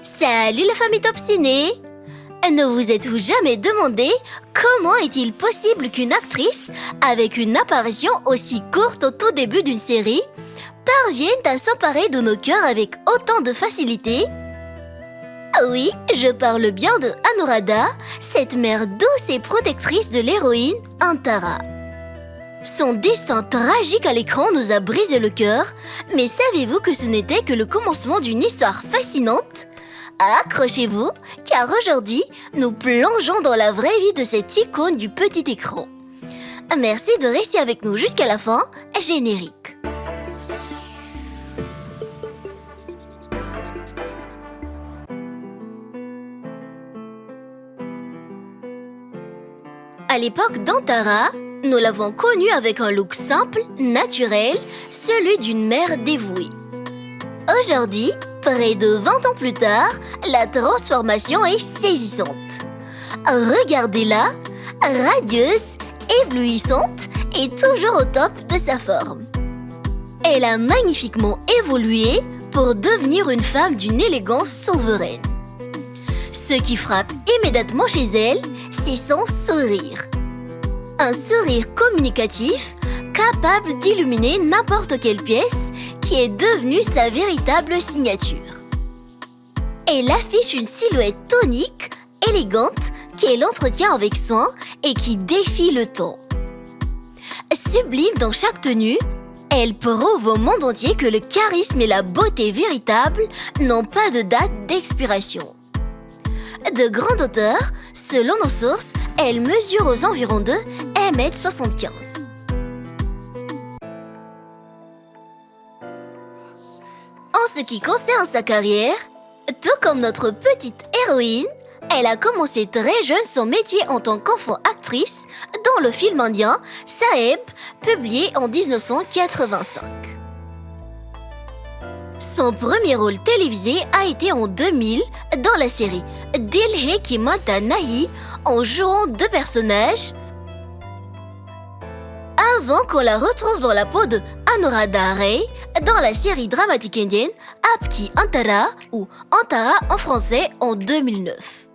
Salut la famille Top Ciné! Ne vous êtes-vous jamais demandé comment est-il possible qu'une actrice, avec une apparition aussi courte au tout début d'une série, parvienne à s'emparer de nos cœurs avec autant de facilité? Oui, je parle bien de Anuradha, cette mère douce et protectrice de l'héroïne Antara. Son destin tragique à l'écran nous a brisé le cœur, mais savez-vous que ce n'était que le commencement d'une histoire fascinante? Accrochez-vous, car aujourd'hui, nous plongeons dans la vraie vie de cette icône du petit écran. Merci de rester avec nous jusqu'à la fin, générique. À l'époque d'Antara, nous l'avons connue avec un look simple, naturel, celui d'une mère dévouée. Aujourd'hui, près de 20 ans plus tard, la transformation est saisissante. Regardez-la, radieuse, éblouissante et toujours au top de sa forme. Elle a magnifiquement évolué pour devenir une femme d'une élégance souveraine. Ce qui frappe immédiatement chez elle, c'est son sourire. Un sourire communicatif, capable d'illuminer n'importe quelle pièce, qui est devenue sa véritable signature. Elle affiche une silhouette tonique, élégante, qu'elle entretient avec soin et qui défie le temps. Sublime dans chaque tenue, elle prouve au monde entier que le charisme et la beauté véritable n'ont pas de date d'expiration. De grande hauteur, selon nos sources, elle mesure aux environs de 1,75 m. En ce qui concerne sa carrière, tout comme notre petite héroïne, elle a commencé très jeune son métier en tant qu'enfant actrice dans le film indien Saheb, publié en 1985. Son premier rôle télévisé a été en 2000 dans la série Dil Hai Ki Manta Nahi en jouant deux personnages avant qu'on la retrouve dans la peau de Anuradha Ray dans la série dramatique indienne Aapki Antara ou Antara en français en 2009.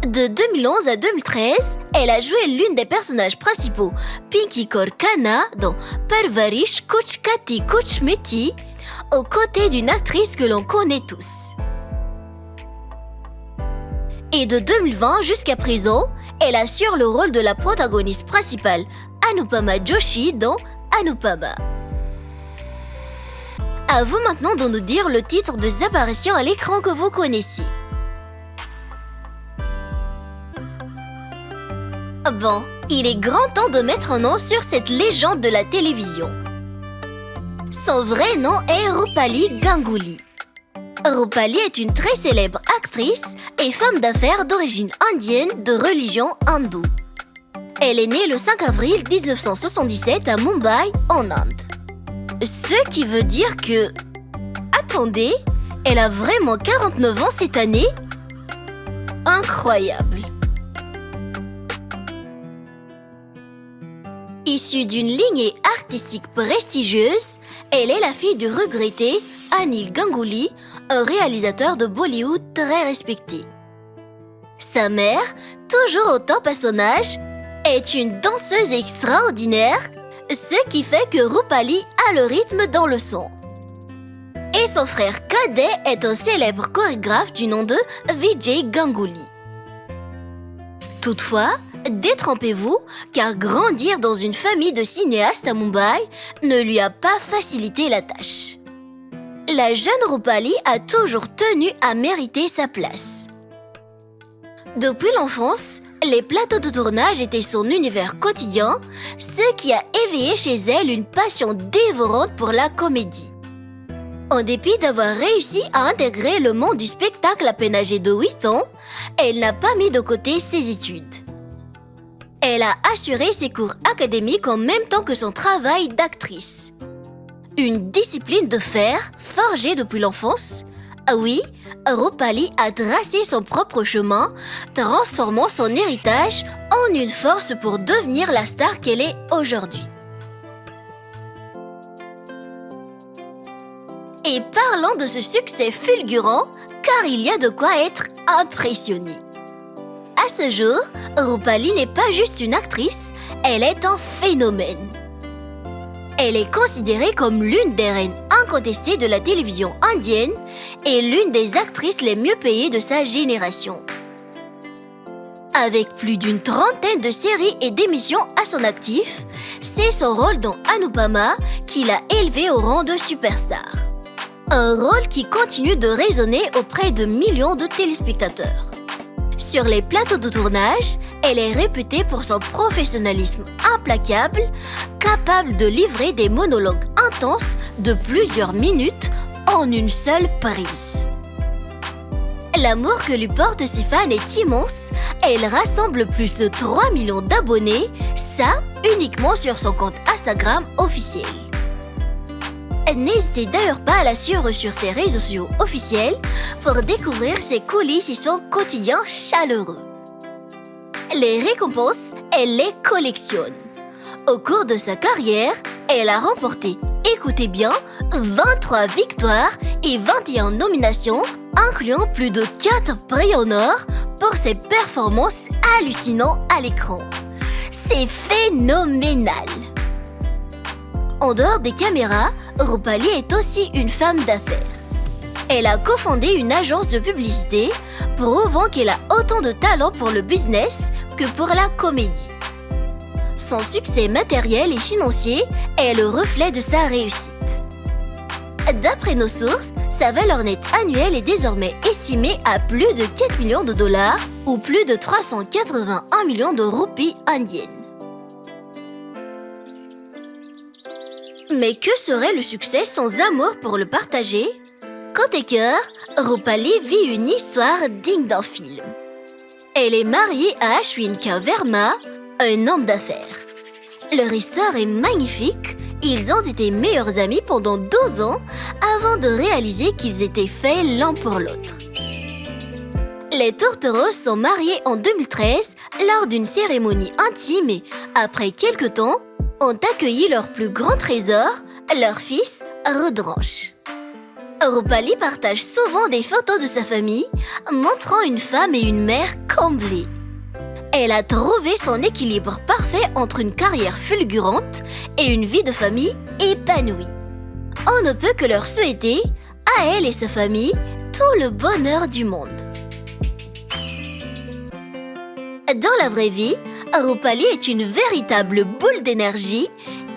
De 2011 à 2013, elle a joué l'une des personnages principaux, Pinky Kaur Khanna, dans Parvarish Kuch Kati Kuch Miti, aux côtés d'une actrice que l'on connaît tous. Et de 2020 jusqu'à présent, elle assure le rôle de la protagoniste principale, Anupama Joshi, dans Anupama. À vous maintenant de nous dire le titre des apparitions à l'écran que vous connaissez. Bon, il est grand temps de mettre un nom sur cette légende de la télévision. Son vrai nom est Roopali Ganguly. Roopali est une très célèbre actrice et femme d'affaires d'origine indienne de religion hindoue. Elle est née le 5 avril 1977 à Mumbai, en Inde. Ce qui veut dire que... Attendez, elle a vraiment 49 ans cette année? Incroyable! Issue d'une lignée artistique prestigieuse, elle est la fille du regretté Anil Ganguly, un réalisateur de Bollywood très respecté. Sa mère, toujours au top à son âge, est une danseuse extraordinaire, ce qui fait que Roopali a le rythme dans le sang. Et son frère cadet est un célèbre chorégraphe du nom de Vijay Ganguly. Toutefois, détrompez-vous, car grandir dans une famille de cinéastes à Mumbai ne lui a pas facilité la tâche. La jeune Roopali a toujours tenu à mériter sa place. Depuis l'enfance, les plateaux de tournage étaient son univers quotidien, ce qui a éveillé chez elle une passion dévorante pour la comédie. En dépit d'avoir réussi à intégrer le monde du spectacle à peine âgée de 8 ans, elle n'a pas mis de côté ses études. Elle a assuré ses cours académiques en même temps que son travail d'actrice. Une discipline de fer forgée depuis l'enfance. Ah oui, Roopali a tracé son propre chemin, transformant son héritage en une force pour devenir la star qu'elle est aujourd'hui. Et parlons de ce succès fulgurant, car il y a de quoi être impressionné. À ce jour, Roopali n'est pas juste une actrice, elle est un phénomène. Elle est considérée comme l'une des reines incontestées de la télévision indienne et l'une des actrices les mieux payées de sa génération. Avec plus d'une trentaine de séries et d'émissions à son actif, c'est son rôle dans Anupama qui l'a élevée au rang de superstar. Un rôle qui continue de résonner auprès de millions de téléspectateurs. Sur les plateaux de tournage, elle est réputée pour son professionnalisme implacable, capable de livrer des monologues intenses de plusieurs minutes en une seule prise. L'amour que lui portent ses fans est immense. Elle rassemble plus de 3 millions d'abonnés, ça uniquement sur son compte Instagram officiel. N'hésitez d'ailleurs pas à la suivre sur ses réseaux sociaux officiels pour découvrir ses coulisses et son quotidien chaleureux. Les récompenses, elle les collectionne. Au cours de sa carrière, elle a remporté, écoutez bien, 23 victoires et 21 nominations, incluant plus de 4 prix en or pour ses performances hallucinantes à l'écran. C'est phénoménal! En dehors des caméras, Roopali est aussi une femme d'affaires. Elle a cofondé une agence de publicité, prouvant qu'elle a autant de talent pour le business que pour la comédie. Son succès matériel et financier est le reflet de sa réussite. D'après nos sources, sa valeur nette annuelle est désormais estimée à plus de 4 millions de dollars ou plus de 381 millions de roupies indiennes. Mais que serait le succès sans amour pour le partager? Côté cœur, Roopali vit une histoire digne d'un film. Elle est mariée à Ashwin K. Verma, un homme d'affaires. Leur histoire est magnifique. Ils ont été meilleurs amis pendant 12 ans avant de réaliser qu'ils étaient faits l'un pour l'autre. Les Tourtereaux sont mariés en 2013 lors d'une cérémonie intime et, après quelque temps, ont accueilli leur plus grand trésor, leur fils Rudransh. Roopali partage souvent des photos de sa famille, montrant une femme et une mère comblées. Elle a trouvé son équilibre parfait entre une carrière fulgurante et une vie de famille épanouie. On ne peut que leur souhaiter, à elle et sa famille, tout le bonheur du monde. Dans la vraie vie, Roopali est une véritable boule d'énergie,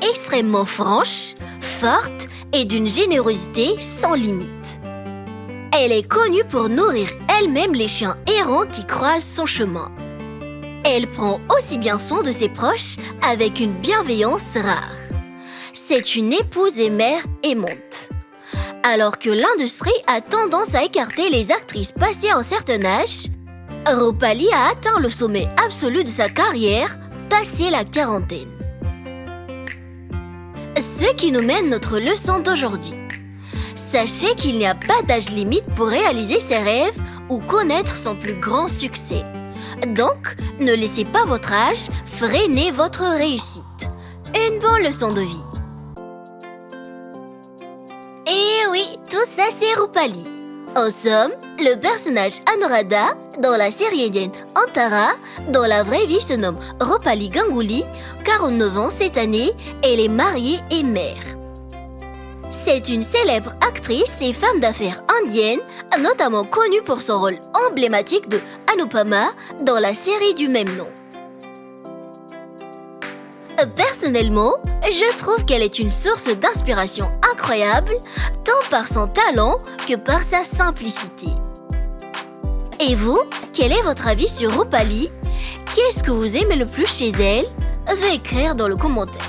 extrêmement franche, forte et d'une générosité sans limite. Elle est connue pour nourrir elle-même les chiens errants qui croisent son chemin. Elle prend aussi bien soin de ses proches avec une bienveillance rare. C'est une épouse et mère aimante. Alors que l'industrie a tendance à écarter les actrices passées un certain âge, Roopali a atteint le sommet absolu de sa carrière, passé la quarantaine. Ce qui nous mène notre leçon d'aujourd'hui. Sachez qu'il n'y a pas d'âge limite pour réaliser ses rêves ou connaître son plus grand succès. Donc, ne laissez pas votre âge freiner votre réussite. Une bonne leçon de vie. Et oui, tout ça c'est Roopali. En somme, le personnage Anuradha dans la série indienne Antara, dans la vraie vie se nomme Roopali Ganguly, 49 ans cette année, elle est mariée et mère. C'est une célèbre actrice et femme d'affaires indienne, notamment connue pour son rôle emblématique de Anupama dans la série du même nom. Personnellement, je trouve qu'elle est une source d'inspiration incroyable, tant par son talent que par sa simplicité. Et vous, quel est votre avis sur Roopali? Qu'est-ce que vous aimez le plus chez elle? Veuillez écrire dans le commentaire.